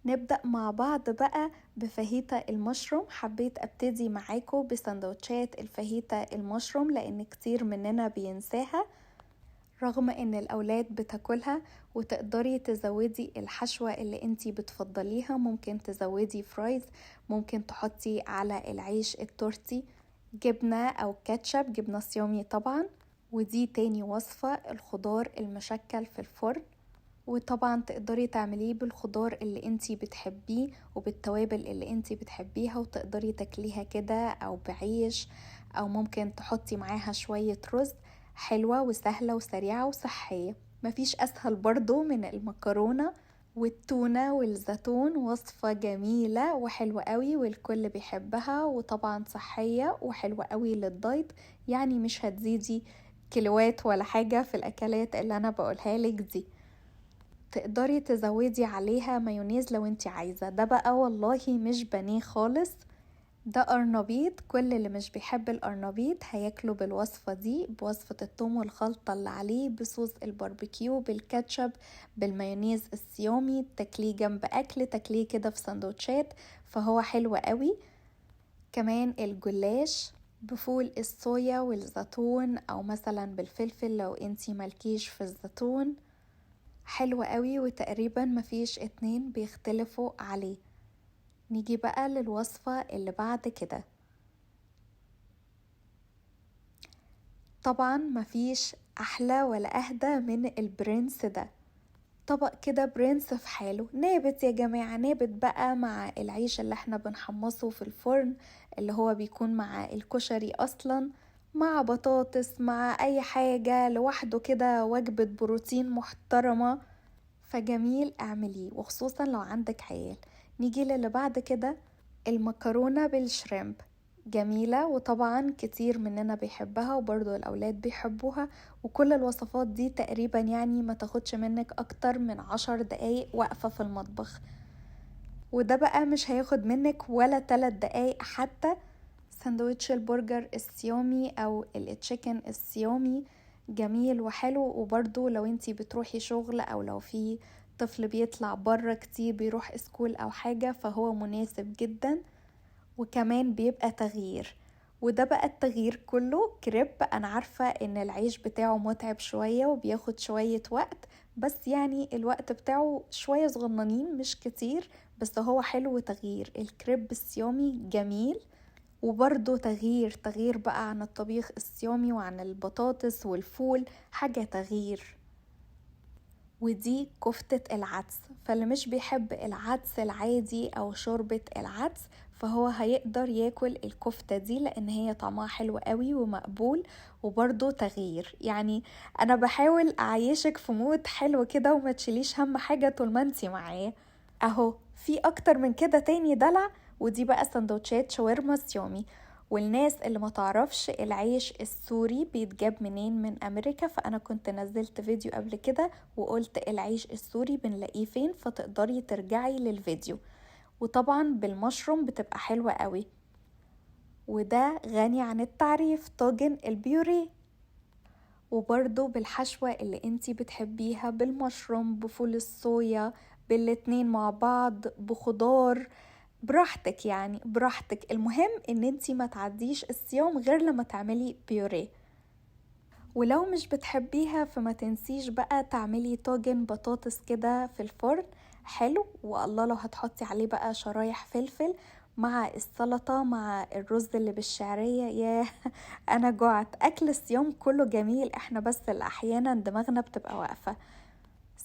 نبدأ مع بعض بقى بفاهيتا المشروم. حبيت ابتدي معاكم بسندوتشات الفاهيتا المشروم لان كتير مننا بينساها رغم ان الاولاد بتاكلها. وتقدري تزودي الحشوة اللي انتي بتفضليها، ممكن تزودي فرايز، ممكن تحطي على العيش التورتي جبنة او كاتشب، جبنة صيامي طبعا. ودي تاني وصفة، الخضار المشكل في الفرن. وطبعا تقدري تعمليه بالخضار اللي انتي بتحبيه وبالتوابل اللي انتي بتحبيها، وتقدري تاكليها كده او بعيش، او ممكن تحطي معاها شوية رز. حلوة وسهلة وسريعة وصحية. مفيش اسهل برضو من المكرونة والتونة والزيتون. وصفة جميلة وحلوة قوي والكل بيحبها، وطبعا صحية وحلوة قوي للدايت. يعني مش هتزيدي كيلوات ولا حاجة في الاكلات اللي انا بقولها لك دي. تقدري تزودي عليها مايونيز لو انت عايزة. ده بقى والله مش بانيه خالص، ده قرنبيط. كل اللي مش بيحب القرنبيط هياكله بالوصفة دي، بوصفة الثوم والخلطة اللي عليه، بصوص الباربيكيو، بالكاتشب، بالمايونيز الصيامي. تاكليه جنب اكل، تاكليه كده في سندوتشات، فهو حلو قوي. كمان الجلاش بفول الصويا والزيتون، او مثلا بالفلفل لو انتي مالكيش في الزيتون. حلو قوي وتقريبا مفيش اتنين بيختلفوا عليه. نيجي بقى للوصفة اللي بعد كده. طبعا مفيش احلى ولا اهدى من البرنس ده. طبق كده برنس في حاله، نابت يا جماعة، نابت بقى مع العيش اللي احنا بنحمصه في الفرن، اللي هو بيكون مع الكشري اصلا، مع بطاطس، مع اي حاجة لوحده كده، وجبة بروتين محترمة. فجميل اعمليه، وخصوصا لو عندك عيال. نيجي للي بعد كده، المكرونة بالشريمب. جميلة وطبعا كتير مننا بيحبها، وبرضو الأولاد بيحبوها. وكل الوصفات دي تقريبا يعني ما تاخدش منك أكتر من 10 دقايق واقفة في المطبخ، وده بقى مش هياخد منك ولا 3 دقايق حتى. ساندويتش البرجر الصيامي أو التشيكن الصيامي جميل وحلو. وبرضو لو انتي بتروحي شغل، أو لو في طفل بيطلع بره كتير بيروح اسكول أو حاجة، فهو مناسب جدا. وكمان بيبقى تغيير. وده بقى التغيير كله كريب. انا عارفة ان العيش بتاعه متعب شوية وبياخد شوية وقت، بس يعني الوقت بتاعه شوية صغننين مش كتير، بس هو حلو وتغيير. الكريب الصيامي جميل، وبرضه تغيير بقى عن الطبيخ الصيامي وعن البطاطس والفول، حاجة تغيير. ودي كفتة العدس، فاللي مش بيحب العدس العادي او شوربة العدس فهو هيقدر ياكل الكفتة دي، لان هي طعمها حلو قوي ومقبول وبرضه تغيير. يعني انا بحاول اعيشك في مود حلو كده، وما تشيليش هم حاجة طول ما انتي معايا. اهو في اكتر من كده تاني دلع. ودي بقى سندوتشات شاورما صيامي. والناس اللي ما تعرفش العيش السوري بيتجاب منين من امريكا، فانا كنت نزلت فيديو قبل كده وقلت العيش السوري بنلاقيه فين، فتقدري ترجعي للفيديو. وطبعا بالمشروم بتبقى حلوة قوي. وده غني عن التعريف، طاجن البيوري. وبرضو بالحشوة اللي انتي بتحبيها، بالمشروم، بفول الصويا، بالاتنين مع بعض، بخضار، براحتك يعني براحتك. المهم ان انتي ما تعديش الصيام غير لما تعملي بيوري. ولو مش بتحبيها فما تنسيش بقى تعملي طاجن بطاطس كده في الفرن حلو. والله لو هتحطي عليه بقى شرايح فلفل مع السلطة مع الرز اللي بالشعرية، ياه انا جوعت. اكل الصيام كله جميل، احنا بس اللي احيانا دماغنا بتبقى واقفة.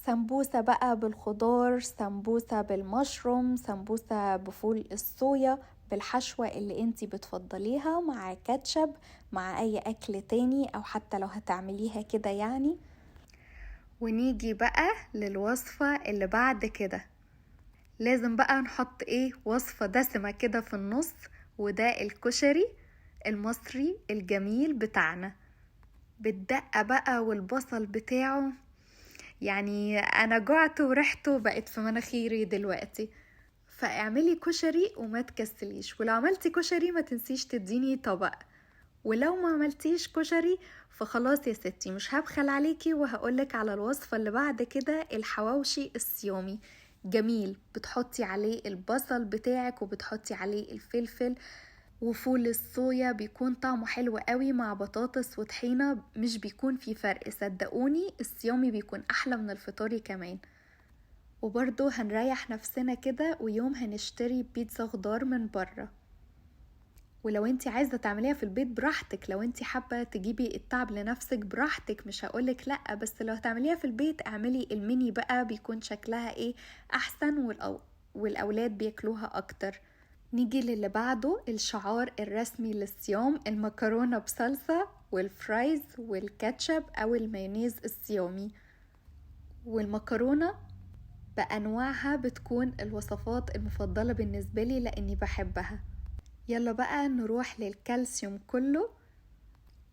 سمبوسة بقى بالخضار، سمبوسة بالمشروم، سمبوسة بفول الصويا، بالحشوة اللي انتي بتفضليها، مع كاتشب، مع اي اكل تاني، او حتى لو هتعمليها كده يعني. ونيجي بقى للوصفة اللي بعد كده. لازم بقى نحط ايه؟ وصفة دسمة كده في النص، وده الكشري المصري الجميل بتاعنا، بالدقة بقى والبصل بتاعه. يعني انا جعت وريحته بقت في مناخيري دلوقتي. فاعملي كشري وما تكسليش، ولو عملتي كشري ما تنسيش تديني طبق. ولو ما عملتيش كشري فخلاص يا ستي مش هبخل عليكي، وهقولك على الوصفة اللي بعد كده، الحواوشي الصيامي. جميل. بتحطي عليه البصل بتاعك وبتحطي عليه الفلفل، وفول الصويا بيكون طعمه حلو قوي مع بطاطس وطحينة، مش بيكون في فرق. صدقوني الصيامي بيكون احلى من الفطاري كمان. وبرضو هنريح نفسنا كده، ويوم هنشتري بيتزا خضار من بره. ولو انتي عايزة تعمليها في البيت براحتك، لو انتي حابة تجيبي التعب لنفسك براحتك، مش هقولك لأ، بس لو هتعمليها في البيت اعملي الميني بقى، بيكون شكلها ايه احسن والأولاد بياكلوها اكتر. نيجي للي بعده، الشعار الرسمي للصيام، المكرونة بصلصة والفرايز والكاتشب او المايونيز الصيامي. والمكرونة بأنواعها بتكون الوصفات المفضلة بالنسبة لي لأني بحبها. يلا بقى نروح للكالسيوم كله،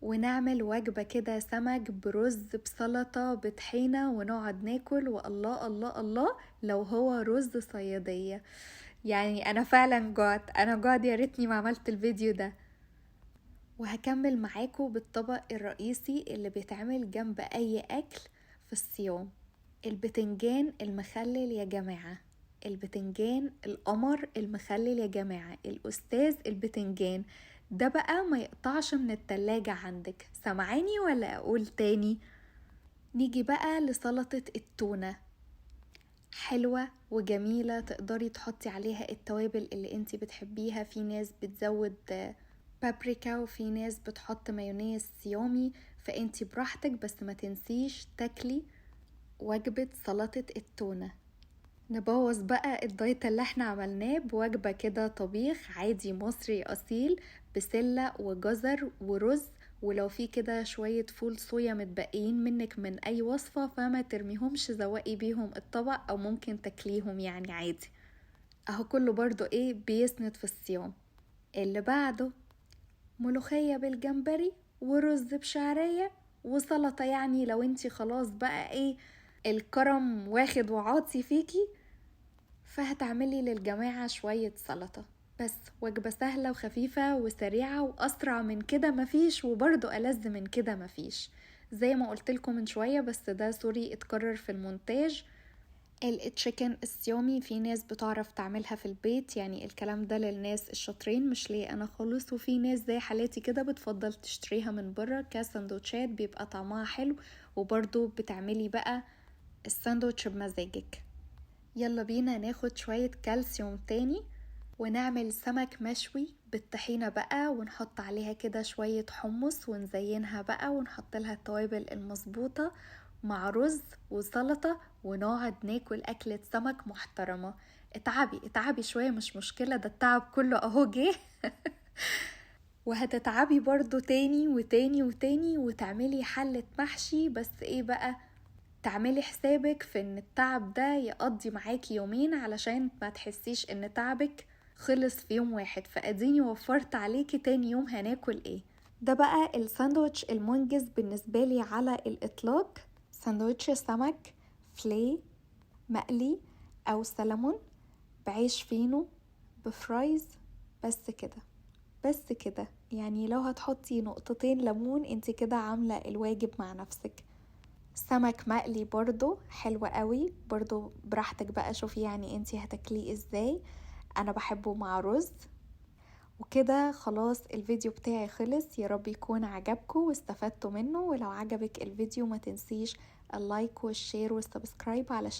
ونعمل وجبة كده سمك برز بسلطة بطحينة، ونقعد ناكل والله الله الله لو هو رز صيادية. يعني أنا فعلا جعت يا ريتني ما عملت الفيديو ده. وهكمل معاكم بالطبق الرئيسي اللي بيتعمل جنب أي أكل في الصيام، البتنجان المخلل يا جماعة. البتنجان القمر المخلل يا جماعة، الأستاذ البتنجان ده بقى ما يقطعش من التلاجة عندك. سمعاني ولا أقول تاني؟ نيجي بقى لسلطة التونة، حلوة وجميلة، تقدري تحطي عليها التوابل اللي انتي بتحبيها. في ناس بتزود بابريكا، وفي ناس بتحط مايونيز صيامي، فانتي براحتك، بس ما تنسيش تاكلي وجبة سلطة التونة. نبوظ بقى الدايت اللي احنا عملناه بوجبة كده طبيخ عادي مصري أصيل، بسلة وجزر ورز، ولو في كده شوية فول صويا متبقيين منك من أي وصفة فما ترميهمش، زوقي بيهم الطبق أو ممكن تاكليهم يعني عادي. أهو كله برضو ايه بيسند في الصيام. اللي بعده ملوخية بالجمبري ورز بشعرية وسلطة. يعني لو انتي خلاص بقى ايه الكرم واخد وعاطي فيكي، فهتعملي للجماعة شوية سلطة بس. وجبة سهلة وخفيفة وسريعة، وأسرع من كده مفيش، وبرضو ألذ من كده مفيش. زي ما قلتلكم من شوية، بس ده سوري اتكرر في المونتاج. التشيكن الصيامي في ناس بتعرف تعملها في البيت، يعني الكلام ده للناس الشاطرين مش ليه انا خالص. وفي ناس زي حالاتي كده بتفضل تشتريها من بره كساندوتشات، بيبقى طعمها حلو، وبرضو بتعملي بقى الساندوتش بمزاجك. يلا بينا ناخد شوية كالسيوم تاني، ونعمل سمك مشوي بالطحينة بقى، ونحط عليها كده شوية حمص ونزينها بقى، ونحط لها التوابل المظبوطة مع رز وسلطة، ونقعد ناكل أكلة سمك محترمة. اتعبي شوية مش مشكلة، ده التعب كله اهو جه. وهتتعبي برضو تاني وتاني وتاني، وتعملي حلة محشي، بس ايه بقى، تعملي حسابك في ان التعب ده يقضي معاكي يومين، علشان ما تحسيش ان تعبك خلص في يوم واحد. فاديني وفرت عليكي تاني يوم هناكل ايه. ده بقى الساندوتش المنجز بالنسبة لي على الاطلاق، ساندوتش سمك فلي مقلي او سلمون بعيش فينو بفرايز. بس كده يعني، لو هتحطي نقطتين ليمون انت كده عاملة الواجب مع نفسك. سمك مقلي برضو حلو قوي، برضو براحتك بقى، شوفي يعني انتي هتاكليه ازاي. انا بحبه مع رز. وكده خلاص الفيديو بتاعي خلص، يا رب يكون عجبكم واستفدتوا منه. ولو عجبك الفيديو ما تنسيش اللايك والشير والسبسكرايب علشان